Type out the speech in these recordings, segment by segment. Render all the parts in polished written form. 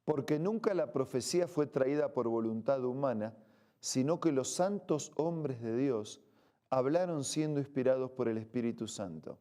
Porque nunca la profecía fue traída por voluntad humana, sino que los santos hombres de Dios hablaron siendo inspirados por el Espíritu Santo.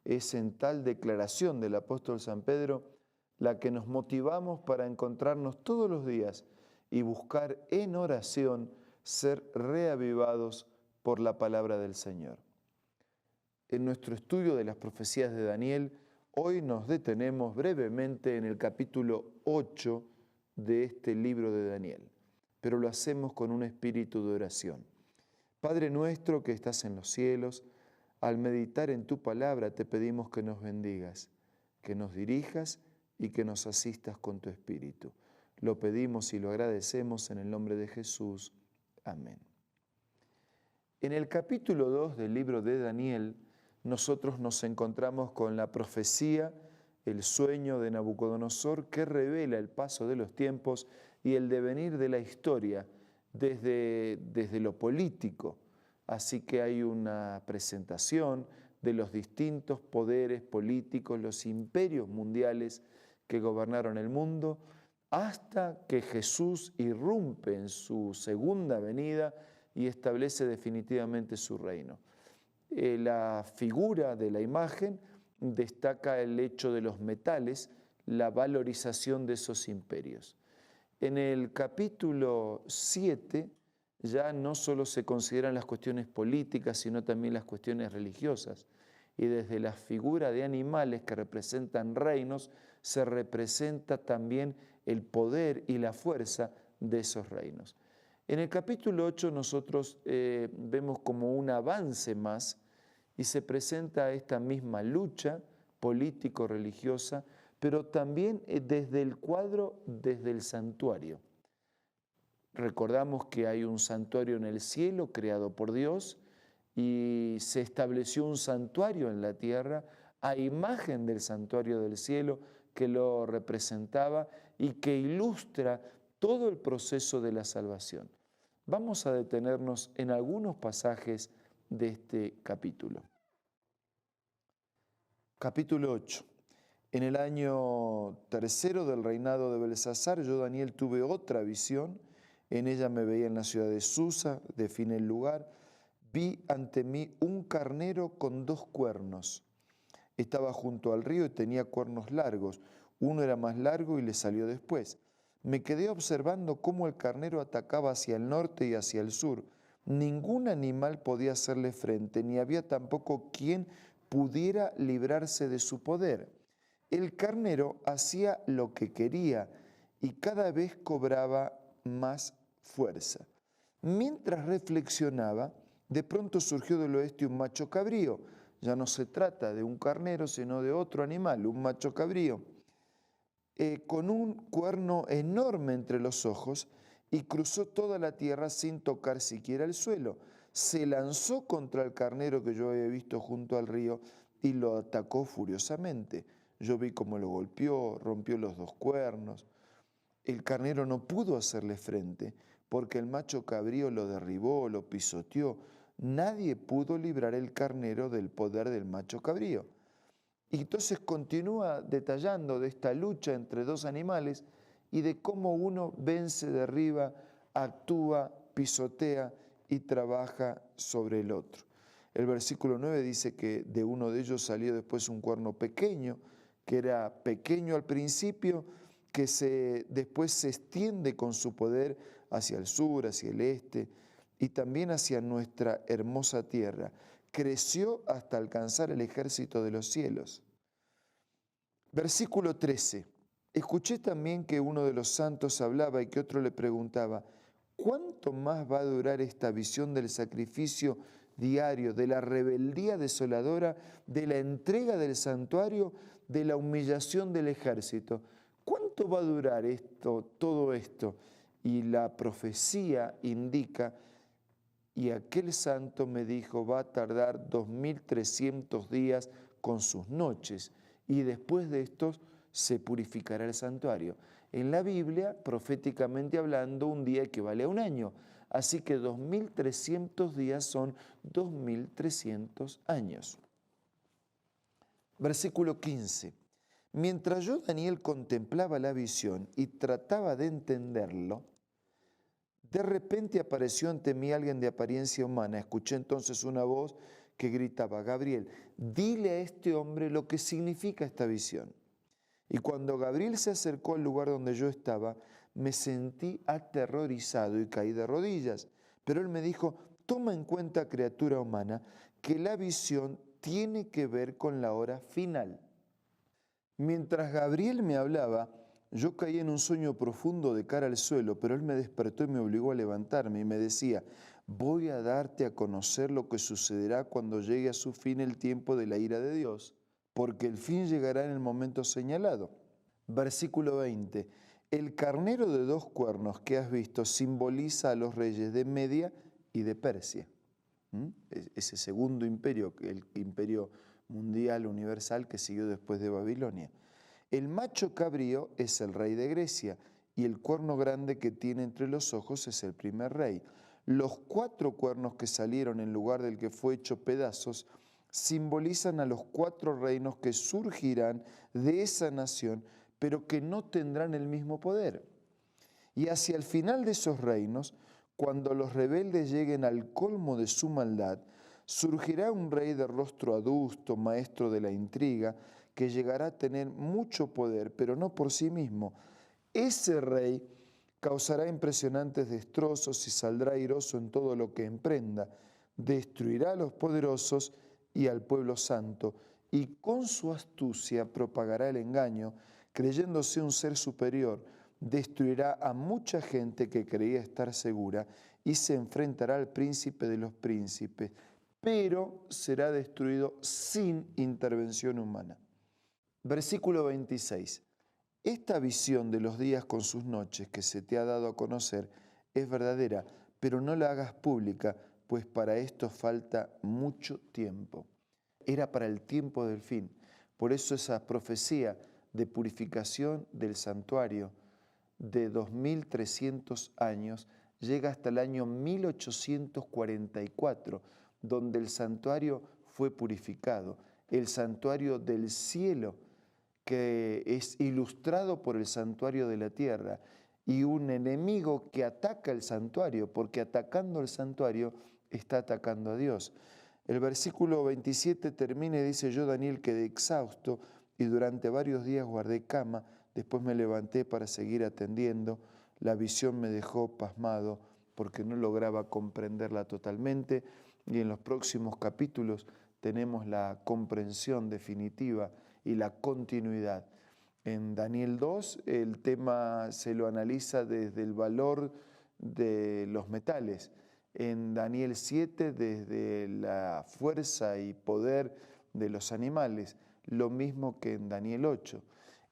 Es en tal declaración del apóstol San Pedro la que nos motivamos para encontrarnos todos los días y buscar en oración ser reavivados por la palabra del Señor. En nuestro estudio de las profecías de Daniel, hoy nos detenemos brevemente en el capítulo 8 de este libro de Daniel, pero lo hacemos con un espíritu de oración. Padre nuestro que estás en los cielos, al meditar en tu palabra te pedimos que nos bendigas, que nos dirijas y que nos asistas con tu espíritu. Lo pedimos y lo agradecemos en el nombre de Jesús. Amén. En el capítulo 2 del libro de Daniel, nosotros nos encontramos con la profecía, el sueño de Nabucodonosor que revela el paso de los tiempos y el devenir de la historia desde lo político. Así que hay una presentación de los distintos poderes políticos, los imperios mundiales que gobernaron el mundo, hasta que Jesús irrumpe en su segunda venida y establece definitivamente su reino. La figura de la imagen destaca el hecho de los metales, la valorización de esos imperios. En el capítulo 7 ya no solo se consideran las cuestiones políticas, sino también las cuestiones religiosas. Y desde la figura de animales que representan reinos, se representa también el poder y la fuerza de esos reinos. En el capítulo 8 nosotros vemos como un avance más y se presenta esta misma lucha político-religiosa, pero también desde el cuadro, desde el santuario. Recordamos que hay un santuario en el cielo creado por Dios y se estableció un santuario en la tierra a imagen del santuario del cielo que lo representaba y que ilustra todo el proceso de la salvación. Vamos a detenernos en algunos pasajes de este capítulo. Capítulo 8. En el año tercero del reinado de Belsasar, yo, Daniel, tuve otra visión. En ella me veía en la ciudad de Susa, define el lugar. Vi ante mí un carnero con 2 cuernos. Estaba junto al río y tenía cuernos largos. Uno era más largo y le salió después. Me quedé observando cómo el carnero atacaba hacia el norte y hacia el sur. Ningún animal podía hacerle frente, ni había tampoco quien pudiera librarse de su poder. El carnero hacía lo que quería y cada vez cobraba más fuerza. Mientras reflexionaba, de pronto surgió del oeste un macho cabrío. Ya no se trata de un carnero, sino de otro animal, un macho cabrío, con un cuerno enorme entre los ojos, y cruzó toda la tierra sin tocar siquiera el suelo. Se lanzó contra el carnero que yo había visto junto al río y lo atacó furiosamente. Yo vi cómo lo golpeó, rompió los 2 cuernos. El carnero no pudo hacerle frente porque el macho cabrío lo derribó, lo pisoteó. Nadie pudo librar el carnero del poder del macho cabrío. Y entonces continúa detallando de esta lucha entre 2 animales y de cómo uno vence, derriba, actúa, pisotea y trabaja sobre el otro. El versículo 9 dice que de uno de ellos salió después un cuerno pequeño, que era pequeño al principio, que después se extiende con su poder hacia el sur, hacia el este y también hacia nuestra hermosa tierra. Creció hasta alcanzar el ejército de los cielos. Versículo 13. Escuché también que uno de los santos hablaba y que otro le preguntaba, ¿cuánto más va a durar esta visión del sacrificio diario, de la rebeldía desoladora, de la entrega del santuario, de la humillación del ejército? ¿Cuánto va a durar todo esto? Y la profecía indica, y aquel santo me dijo, va a tardar 2300 días con sus noches, y después de estos se purificará el santuario. En la Biblia, proféticamente hablando, un día equivale a un año, así que 2300 días son 2300 años. Versículo 15. Mientras yo, Daniel, contemplaba la visión y trataba de entenderlo, de repente apareció ante mí alguien de apariencia humana. Escuché entonces una voz que gritaba: Gabriel, dile a este hombre lo que significa esta visión. Y cuando Gabriel se acercó al lugar donde yo estaba, me sentí aterrorizado y caí de rodillas. Pero él me dijo: toma en cuenta, criatura humana, que la visión tiene que ver con la hora final. Mientras Gabriel me hablaba, yo caí en un sueño profundo de cara al suelo, pero él me despertó y me obligó a levantarme y me decía: voy a darte a conocer lo que sucederá cuando llegue a su fin el tiempo de la ira de Dios, porque el fin llegará en el momento señalado. Versículo 20. El carnero de 2 cuernos que has visto simboliza a los reyes de Media y de Persia. Ese segundo imperio, el imperio mundial, universal, que siguió después de Babilonia. El macho cabrío es el rey de Grecia y el cuerno grande que tiene entre los ojos es el primer rey. Los 4 cuernos que salieron en lugar del que fue hecho pedazos simbolizan a los 4 reinos que surgirán de esa nación, pero que no tendrán el mismo poder. Y hacia el final de esos reinos, cuando los rebeldes lleguen al colmo de su maldad, surgirá un rey de rostro adusto, maestro de la intriga, que llegará a tener mucho poder, pero no por sí mismo. Ese rey causará impresionantes destrozos y saldrá airoso en todo lo que emprenda. Destruirá a los poderosos y al pueblo santo, y con su astucia propagará el engaño, creyéndose un ser superior. Destruirá a mucha gente que creía estar segura y se enfrentará al príncipe de los príncipes, pero será destruido sin intervención humana. Versículo 26. Esta visión de los días con sus noches que se te ha dado a conocer es verdadera, pero no la hagas pública, pues para esto falta mucho tiempo. Era para el tiempo del fin. Por eso esa profecía de purificación del santuario de 2300 años llega hasta el año 1844, donde el santuario fue purificado, el santuario del cielo, que es ilustrado por el santuario de la tierra, y un enemigo que ataca el santuario, porque atacando el santuario está atacando a Dios. El versículo 27 termina y dice: yo, Daniel, quedé exhausto y durante varios días guardé cama. Después me levanté para seguir atendiendo. La visión me dejó pasmado porque no lograba comprenderla totalmente. Y en los próximos capítulos tenemos la comprensión definitiva y la continuidad. En Daniel 2 el tema se lo analiza desde el valor de los metales. En Daniel 7 desde la fuerza y poder de los animales, lo mismo que en Daniel 8.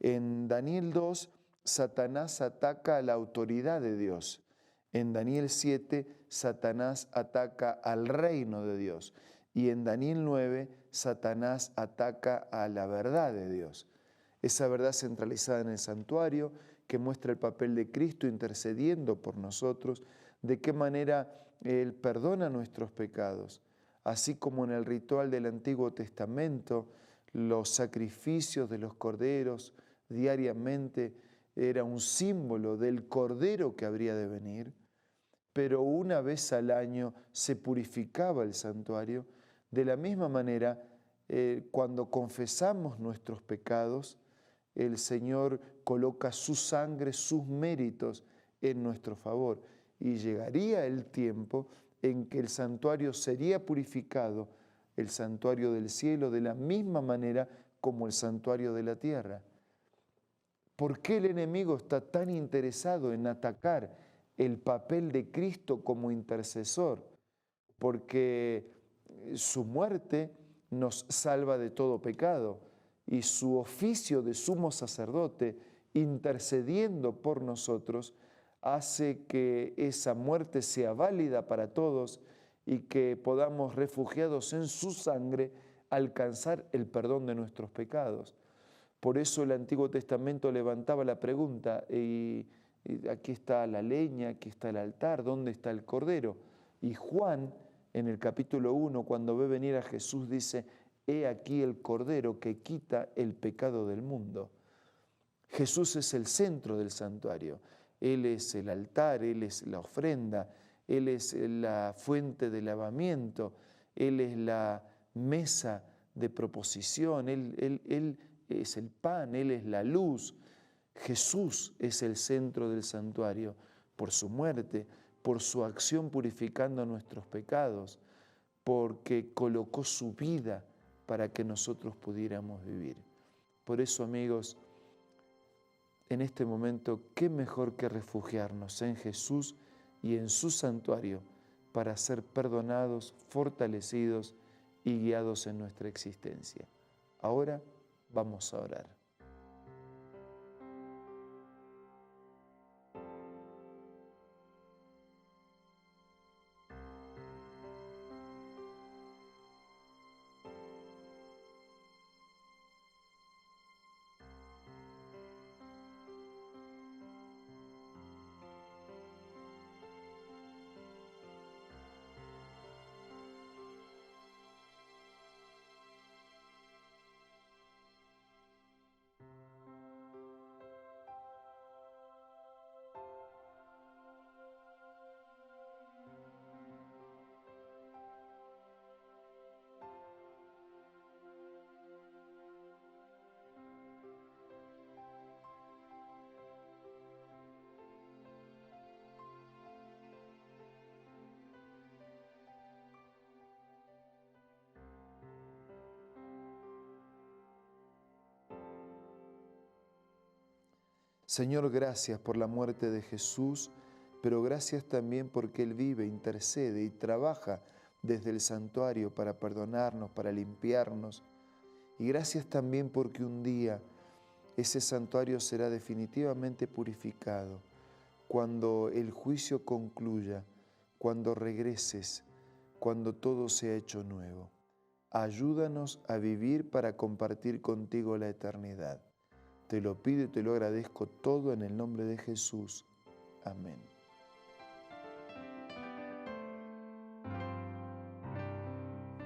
En Daniel 2, Satanás ataca a la autoridad de Dios. En Daniel 7, Satanás ataca al reino de Dios. Y en Daniel 9, Satanás ataca a la verdad de Dios. Esa verdad centralizada en el santuario, que muestra el papel de Cristo intercediendo por nosotros, de qué manera Él perdona nuestros pecados, así como en el ritual del Antiguo Testamento, los sacrificios de los corderos diariamente era un símbolo del cordero que habría de venir, pero una vez al año se purificaba el santuario. De la misma manera, cuando confesamos nuestros pecados, el Señor coloca su sangre, sus méritos en nuestro favor, y llegaría el tiempo en que el santuario sería purificado, el santuario del cielo, de la misma manera como el santuario de la tierra. ¿Por qué el enemigo está tan interesado en atacar el papel de Cristo como intercesor? Porque su muerte nos salva de todo pecado y su oficio de sumo sacerdote, intercediendo por nosotros, hace que esa muerte sea válida para todos y que podamos, refugiados en su sangre, alcanzar el perdón de nuestros pecados. Por eso el Antiguo Testamento levantaba la pregunta: y aquí está la leña, aquí está el altar, ¿dónde está el cordero? Y Juan, en el capítulo 1, cuando ve venir a Jesús, dice: he aquí el cordero que quita el pecado del mundo. Jesús es el centro del santuario. Él es el altar, Él es la ofrenda, Él es la fuente de lavamiento, Él es la mesa de proposición, Él es el pan, Él es la luz. Jesús es el centro del santuario por su muerte, por su acción purificando nuestros pecados, porque colocó su vida para que nosotros pudiéramos vivir. Por eso, amigos, en este momento, qué mejor que refugiarnos en Jesús y en su santuario para ser perdonados, fortalecidos y guiados en nuestra existencia. Ahora vamos a orar. Señor, gracias por la muerte de Jesús, pero gracias también porque Él vive, intercede y trabaja desde el santuario para perdonarnos, para limpiarnos. Y gracias también porque un día ese santuario será definitivamente purificado, cuando el juicio concluya, cuando regreses, cuando todo sea hecho nuevo. Ayúdanos a vivir para compartir contigo la eternidad. Te lo pido y te lo agradezco todo en el nombre de Jesús. Amén.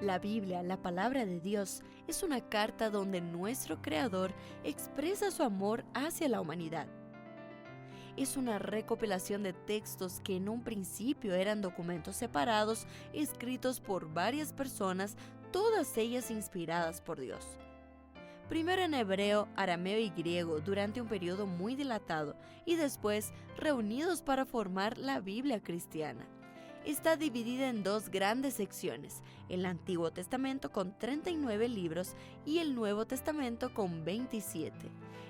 La Biblia, la palabra de Dios, es una carta donde nuestro Creador expresa su amor hacia la humanidad. Es una recopilación de textos que en un principio eran documentos separados, escritos por varias personas, todas ellas inspiradas por Dios. Primero en hebreo, arameo y griego durante un periodo muy dilatado y después reunidos para formar la Biblia cristiana. Está dividida en dos grandes secciones, el Antiguo Testamento con 39 libros y el Nuevo Testamento con 27.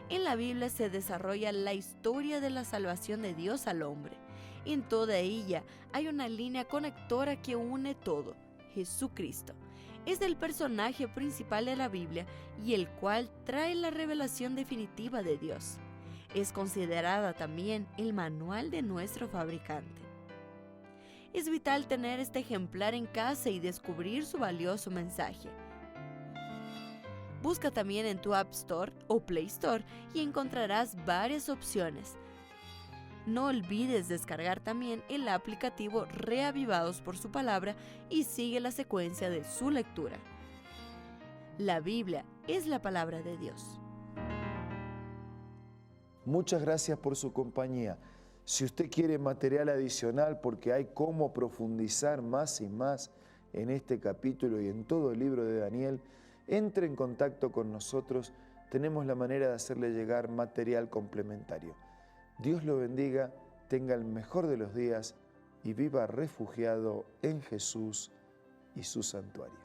En la Biblia se desarrolla la historia de la salvación de Dios al hombre. En toda ella hay una línea conectora que une todo, Jesucristo. Es el personaje principal de la Biblia y el cual trae la revelación definitiva de Dios. Es considerada también el manual de nuestro fabricante. Es vital tener este ejemplar en casa y descubrir su valioso mensaje. Busca también en tu App Store o Play Store y encontrarás varias opciones. No olvides descargar también el aplicativo Reavivados por su palabra y sigue la secuencia de su lectura. La Biblia es la palabra de Dios. Muchas gracias por su compañía. Si usted quiere material adicional, porque hay cómo profundizar más y más en este capítulo y en todo el libro de Daniel, entre en contacto con nosotros. Tenemos la manera de hacerle llegar material complementario. Dios lo bendiga, tenga el mejor de los días y viva refugiado en Jesús y su santuario.